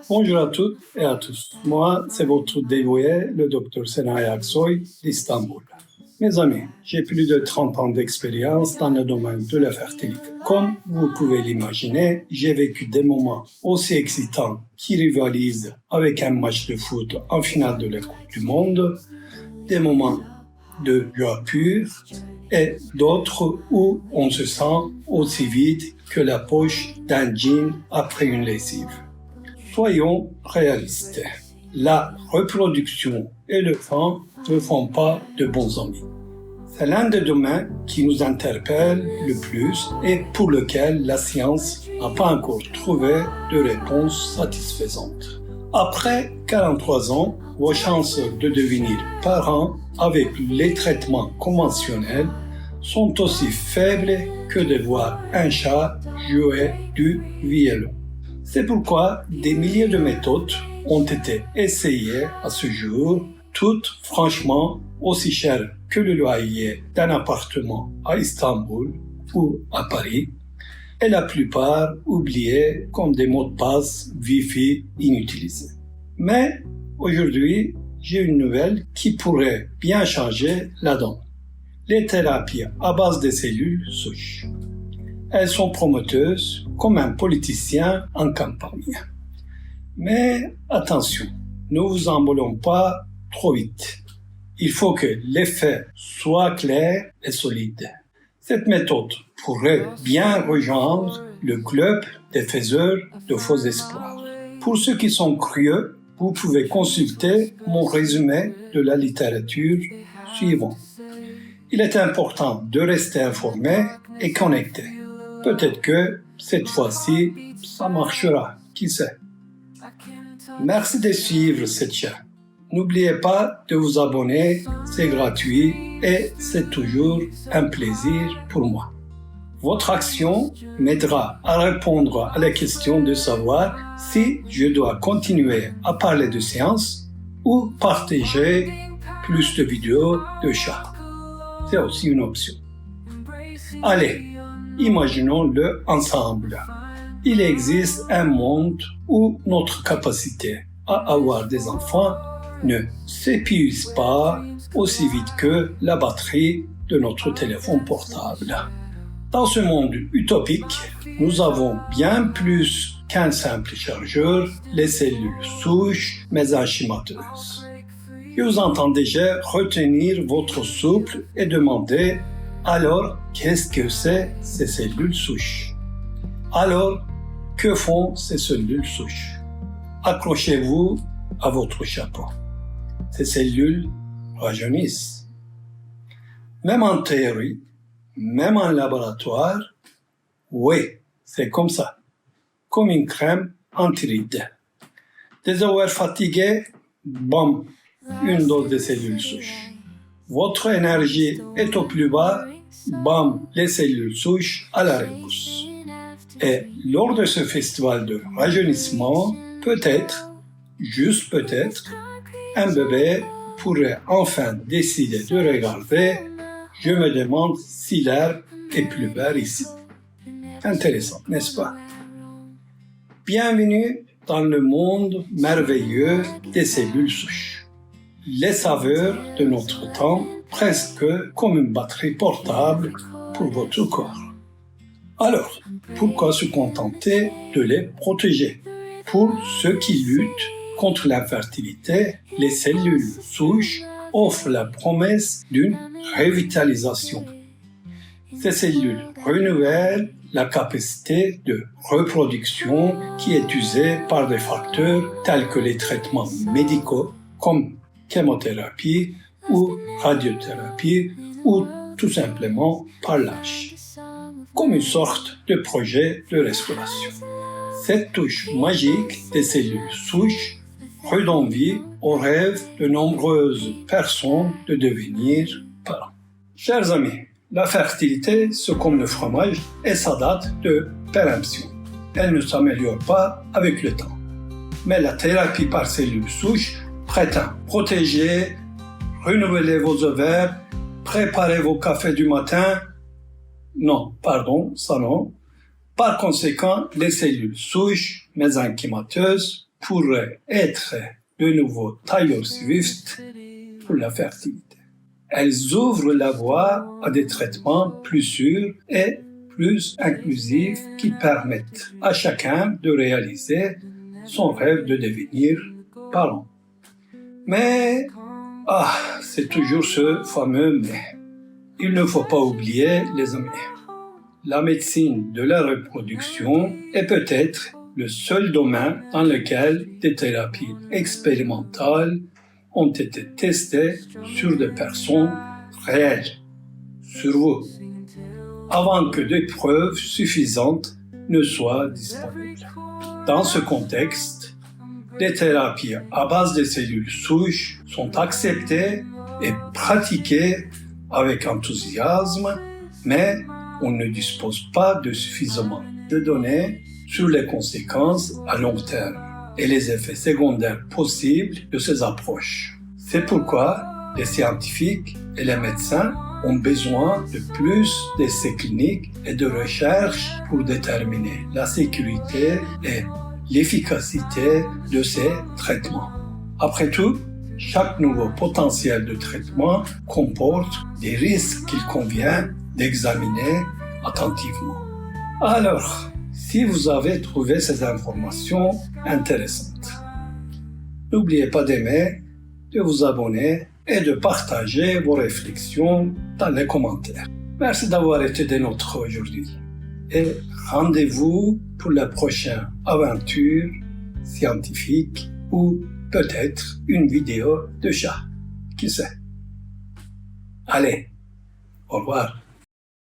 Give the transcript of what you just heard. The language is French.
Bonjour à toutes et à tous. Moi, c'est votre dévoué, le docteur Senayi Aksoy d'Istanbul. Mes amis, j'ai plus de 30 ans d'expérience dans le domaine de la fertilité. Comme vous pouvez l'imaginer, j'ai vécu des moments aussi excitants qui rivalisent avec un match de foot en finale de la Coupe du Monde, des moments de joie pure et d'autres où on se sent aussi vide que la poche d'un jean après une lessive. Soyons réalistes. La reproduction et le temps ne font pas de bons amis. C'est l'un des domaines qui nous interpelle le plus et pour lequel la science n'a pas encore trouvé de réponse satisfaisante. Après 43 ans, vos chances de devenir parent avec les traitements conventionnels sont aussi faibles que de voir un chat jouer du violon. C'est pourquoi des milliers de méthodes ont été essayées à ce jour, toutes franchement aussi chères que le loyer d'un appartement à Istanbul ou à Paris, et la plupart oubliées comme des mots de passe Wi-Fi inutilisés. Mais aujourd'hui, j'ai une nouvelle qui pourrait bien changer la donne. Les thérapies à base de cellules souches. Elles sont prometteuses comme un politicien en campagne. Mais attention, ne vous emballons pas trop vite. Il faut que l'effet soit clair et solide. Cette méthode pourrait bien rejoindre le club des faiseurs de faux espoirs. Pour ceux qui sont curieux, vous pouvez consulter mon résumé de la littérature suivant. Il est important de rester informé et connecté. Peut-être que cette fois-ci, ça marchera, qui sait. Merci de suivre cette chaîne. N'oubliez pas de vous abonner, c'est gratuit et c'est toujours un plaisir pour moi. Votre action m'aidera à répondre à la question de savoir si je dois continuer à parler de science ou partager plus de vidéos de chats. C'est aussi une option. Allez, imaginons-le ensemble. Il existe un monde où notre capacité à avoir des enfants ne s'épuise pas aussi vite que la batterie de notre téléphone portable. Dans ce monde utopique, nous avons bien plus qu'un simple chargeur, les cellules souches mésenchymateuses. Je vous entends déjà retenir votre souffle et demander « Alors, qu'est-ce que c'est ces cellules souches ?» Alors, que font ces cellules souches? Accrochez-vous à votre chapeau. Ces cellules rajeunissent. Même en théorie, même en laboratoire, oui, c'est comme ça. Comme une crème anti-rides. Des ovaires fatigués, bam, une dose de cellules souches. Votre énergie est au plus bas, bam, les cellules souches à la repousse. Et lors de ce festival de rajeunissement, peut-être, juste peut-être, un bébé pourrait enfin décider de regarder. Je me demande si l'herbe est plus verte ici. Intéressant, n'est-ce pas? Bienvenue dans le monde merveilleux des cellules souches. Les saveurs de notre temps, presque comme une batterie portable pour votre corps. Alors, pourquoi se contenter de les protéger? Pour ceux qui luttent contre l'infertilité, les cellules souches offrent la promesse d'une revitalisation. Ces cellules renouvellent la capacité de reproduction qui est usée par des facteurs tels que les traitements médicaux comme chimiothérapie ou radiothérapie ou tout simplement par l'âge, comme une sorte de projet de restauration. Cette touche magique des cellules souches redonne vie au rêve de nombreuses personnes de devenir parents. Chers amis, la fertilité, c'est comme le fromage et sa date de péremption. Elle ne s'améliore pas avec le temps. Mais la thérapie par cellules souches prétend protéger, renouveler vos ovaires, préparer vos cafés du matin. Non, pardon, ça non. Par conséquent, les cellules souches mésenchymateuses pourrait être de nouveau Taylor Swift pour la fertilité. Elles ouvrent la voie à des traitements plus sûrs et plus inclusifs qui permettent à chacun de réaliser son rêve de devenir parent. Mais, c'est toujours ce fameux mais. Il ne faut pas oublier, les amis, la médecine de la reproduction est peut-être le seul domaine dans lequel des thérapies expérimentales ont été testées sur des personnes réelles, sur vous, avant que des preuves suffisantes ne soient disponibles. Dans ce contexte, les thérapies à base de cellules souches sont acceptées et pratiquées avec enthousiasme, mais on ne dispose pas de suffisamment de données sur les conséquences à long terme et les effets secondaires possibles de ces approches. C'est pourquoi les scientifiques et les médecins ont besoin de plus d'essais cliniques et de recherches pour déterminer la sécurité et l'efficacité de ces traitements. Après tout, chaque nouveau potentiel de traitement comporte des risques qu'il convient d'examiner attentivement. Alors, si vous avez trouvé ces informations intéressantes, n'oubliez pas d'aimer, de vous abonner et de partager vos réflexions dans les commentaires. Merci d'avoir été des nôtres aujourd'hui et rendez-vous pour la prochaine aventure scientifique ou peut-être une vidéo de chat. Qui sait? Allez, au revoir.